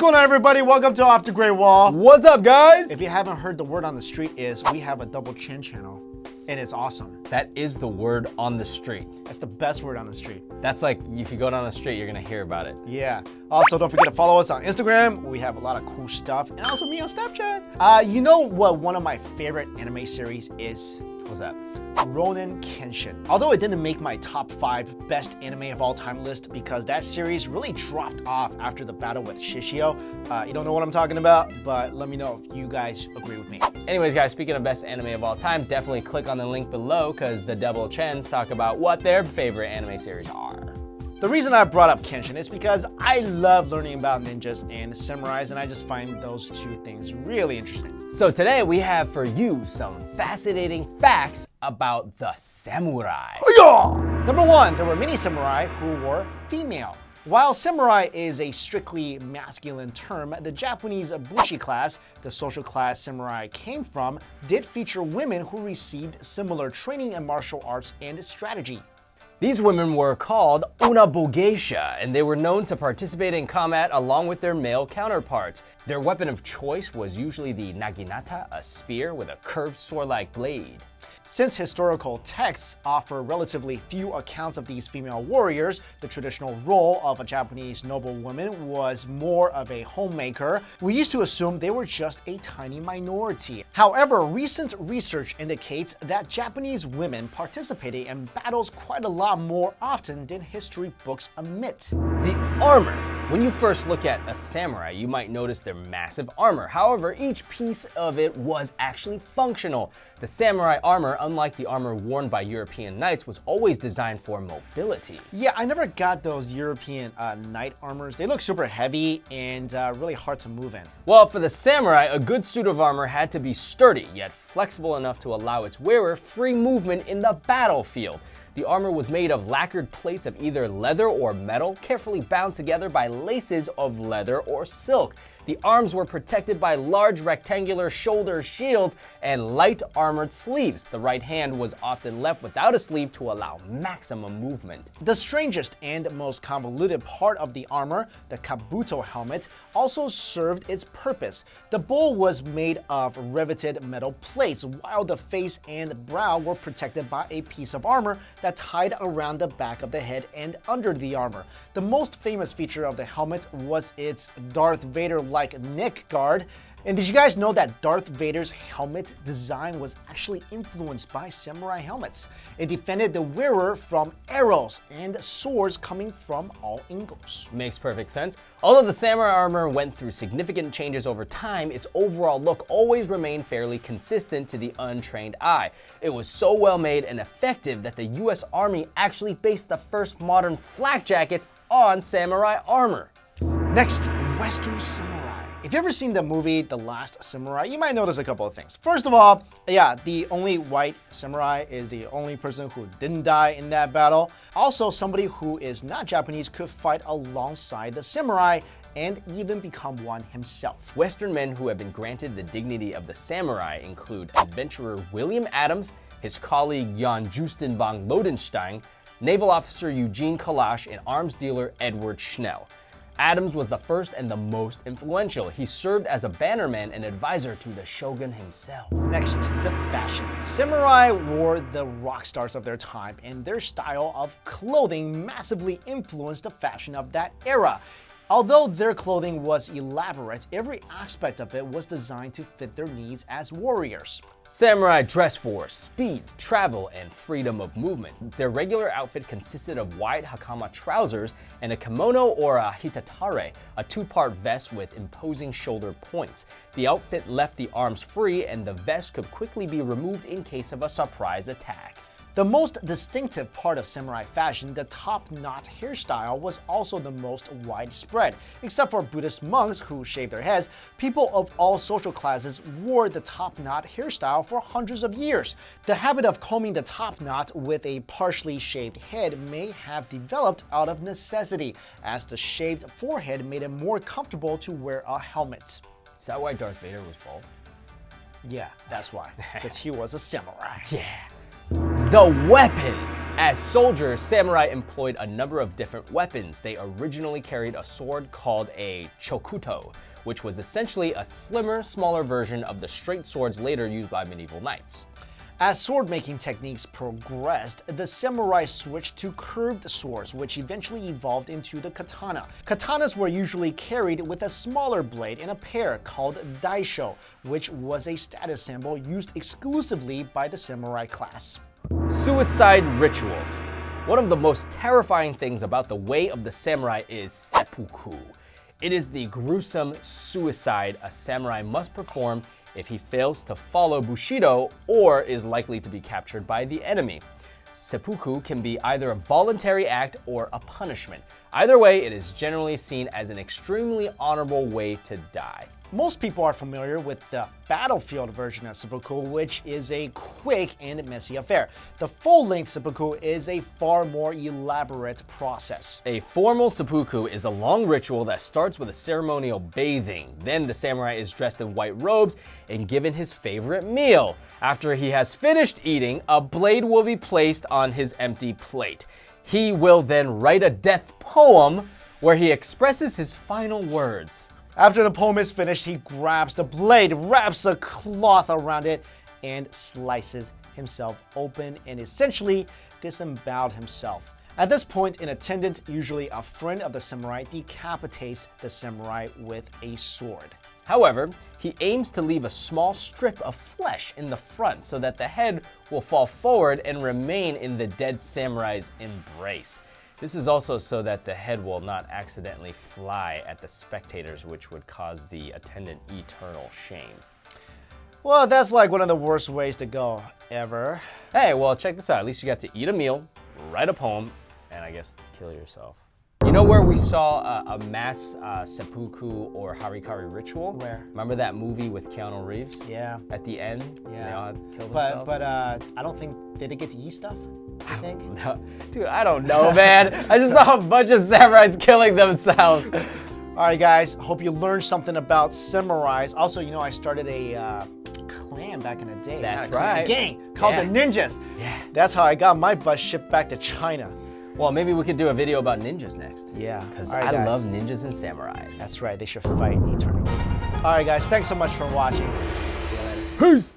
going on, everybody? Welcome to Off the Great Wall. What's up, guys? If you haven't heard, the word on the street is we have a double chin channel, and it's awesome. That is the word on the street. That's the best word on the street. That's like, if you go down the street, you're gonna hear about it. Yeah. Also, don't forget to follow us on Instagram. We have a lot of cool stuff, and also me on Snapchat. You know what one of my favorite anime series is? What's that? Ronin Kenshin. Although it didn't make my top 5 best anime of all time list because that series really dropped off after the battle with Shishio. You don't know what I'm talking about, but let me know if you guys agree with me. Anyways, guys, speaking of best anime of all time, definitely click on the link below because the Double Chens talk about what their favorite anime series are. The reason I brought up Kenshin is because I love learning about ninjas and samurais, and I just find those two things really interesting. So today we have for you some fascinating facts about the samurai. Number 1, there were many samurai who were female. While samurai is a strictly masculine term, the Japanese bushi class, the social class samurai came from, did feature women who received similar training in martial arts and strategy. These women were called onabogeisha, and they were known to participate in combat along with their male counterparts. Their weapon of choice was usually the naginata, a spear with a curved sword-like blade. Since historical texts offer relatively few accounts of these female warriors, the traditional role of a Japanese noblewoman was more of a homemaker. We used to assume they were just a tiny minority. However, recent research indicates that Japanese women participated in battles quite a lot more often than history books admit. The armor. When you first look at a samurai, you might notice their massive armor. However, each piece of it was actually functional. The samurai armor, unlike the armor worn by European knights, was always designed for mobility. Yeah, I never got those European knight armors. They look super heavy and really hard to move in. Well, for the samurai, a good suit of armor had to be sturdy, yet flexible enough to allow its wearer free movement in the battlefield. The armor was made of lacquered plates of either leather or metal, carefully bound together by laces of leather or silk. The arms were protected by large rectangular shoulder shields and light armored sleeves. The right hand was often left without a sleeve to allow maximum movement. The strangest and most convoluted part of the armor, the kabuto helmet, also served its purpose. The bowl was made of riveted metal plates, while the face and brow were protected by a piece of armor that tied around the back of the head and under the armor. The most famous feature of the helmet was its Darth Vader-like neck guard. And did you guys know that Darth Vader's helmet design was actually influenced by samurai helmets? It defended the wearer from arrows and swords coming from all angles. Makes perfect sense. Although the samurai armor went through significant changes over time, its overall look always remained fairly consistent to the untrained eye. It was so well made and effective that the US Army actually based the first modern flak jackets on samurai armor. Next, Western samurai. If you've ever seen the movie The Last Samurai, you might notice a couple of things. First of all, yeah, the only white samurai is the only person who didn't die in that battle. Also, somebody who is not Japanese could fight alongside the samurai and even become one himself. Western men who have been granted the dignity of the samurai include adventurer William Adams, his colleague Jan Justin von Lodenstein, naval officer Eugene Kalash, and arms dealer Edward Schnell. Adams was the first and the most influential. He served as a bannerman and advisor to the shogun himself. Next, the fashion. Samurai were the rock stars of their time, and their style of clothing massively influenced the fashion of that era. Although their clothing was elaborate, every aspect of it was designed to fit their needs as warriors. Samurai dressed for speed, travel, and freedom of movement. Their regular outfit consisted of wide hakama trousers and a kimono or a hitatare, a two-part vest with imposing shoulder points. The outfit left the arms free, and the vest could quickly be removed in case of a surprise attack. The most distinctive part of samurai fashion, the top knot hairstyle, was also the most widespread. Except for Buddhist monks who shaved their heads, people of all social classes wore the top knot hairstyle for hundreds of years. The habit of combing the top knot with a partially shaved head may have developed out of necessity, as the shaved forehead made it more comfortable to wear a helmet. Is that why Darth Vader was bald? Yeah, that's why, because he was a samurai. Yeah. The weapons! As soldiers, samurai employed a number of different weapons. They originally carried a sword called a chokuto, which was essentially a slimmer, smaller version of the straight swords later used by medieval knights. As sword-making techniques progressed, the samurai switched to curved swords, which eventually evolved into the katana. Katanas were usually carried with a smaller blade in a pair called daisho, which was a status symbol used exclusively by the samurai class. Suicide rituals. One of the most terrifying things about the way of the samurai is seppuku. It is the gruesome suicide a samurai must perform if he fails to follow Bushido or is likely to be captured by the enemy. Seppuku can be either a voluntary act or a punishment. Either way, it is generally seen as an extremely honorable way to die. Most people are familiar with the battlefield version of seppuku, which is a quick and messy affair. The full-length seppuku is a far more elaborate process. A formal seppuku is a long ritual that starts with a ceremonial bathing. Then the samurai is dressed in white robes and given his favorite meal. After he has finished eating, a blade will be placed on his empty plate. He will then write a death poem where he expresses his final words. After the poem is finished, he grabs the blade, wraps a cloth around it, and slices himself open and essentially disemboweled himself. At this point, an attendant, usually a friend of the samurai, decapitates the samurai with a sword. However, he aims to leave a small strip of flesh in the front so that the head will fall forward and remain in the dead samurai's embrace. This is also so that the head will not accidentally fly at the spectators, which would cause the attendant eternal shame. Well, that's like one of the worst ways to go ever. Hey, well, check this out. At least you got to eat a meal, write a poem, and I guess kill yourself. You know where we saw a mass seppuku or harikari ritual? Where? Remember that movie with Keanu Reeves? Yeah. At the end? Yeah. They all had to kill themselves? But I don't think, did they get to eat stuff? I think? No. Dude, I don't know, man. I just saw a bunch of samurais killing themselves. All right, guys. Hope you learned something about samurais. Also, you know, I started a clan back in the day. That's Not a clan, right. a gang called the Ninjas. Yeah. That's how I got my bus shipped back to China. Well, maybe we could do a video about ninjas next. Yeah. Because All right, I guys. love ninjas and samurais. That's right. They should fight eternally. All right, guys. Thanks so much for watching. See you later. Peace.